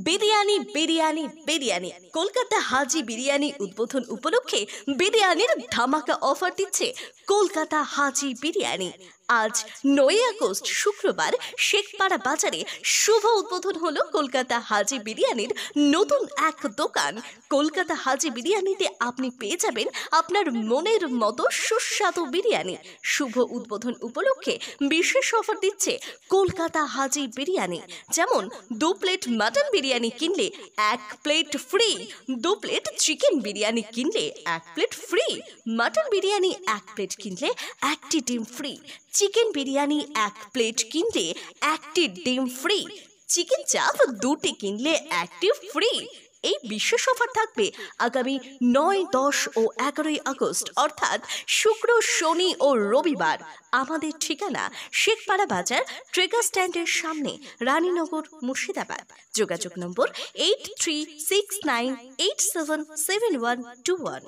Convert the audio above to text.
বিরিয়ানি বিরিয়ানি বিরিয়ানি কলকাতা হাজি বিরিয়ানি উদ্বোধন উপলক্ষে বিরিয়ানির ধামাকা অফার দিচ্ছে কলকাতা হাজি বিরিয়ানি। আজ 9 আগস্ট শুক্রবার শেখপাড়া বাজারে শুভ উদ্বোধন হলো কলকাতা হাজি বিরিয়ানির নতুন এক দোকান। কলকাতা হাজি বিরিয়ানিতে আপনি পেয়ে যাবেন আপনার মনের মতো সুস্বাদু বিরিয়ানি। শুভ উদ্বোধন উপলক্ষে বিশেষ অফার দিচ্ছে কলকাতা হাজি বিরিয়ানি। যেমন 2 প্লেট মাটন বিরিয়ানি কিনলে 1 plate free, 2 plate chicken biryani কিনলে 1 plate free, mutton biryani 1 plate কিনলে 1টি ডিম ফ্রি, চিকেন বিরিয়ানি 1 প্লেট কিনলে 1টি ডিম ফ্রি, চিকেন চাপ 2টি কিনলে 1টি ফ্রি। এই বিশেষ অফার থাকবে আগামী 9, 10 ও 11 আগস্ট অর্থাৎ শুক্র, শনি ও রবিবার। আমাদের ঠিকানা শেখপাড়া বাজার, ট্রেগার স্ট্যান্ডের সামনে, রানীনগর, মুর্শিদাবাদ। যোগাযোগ নম্বর 8369877121।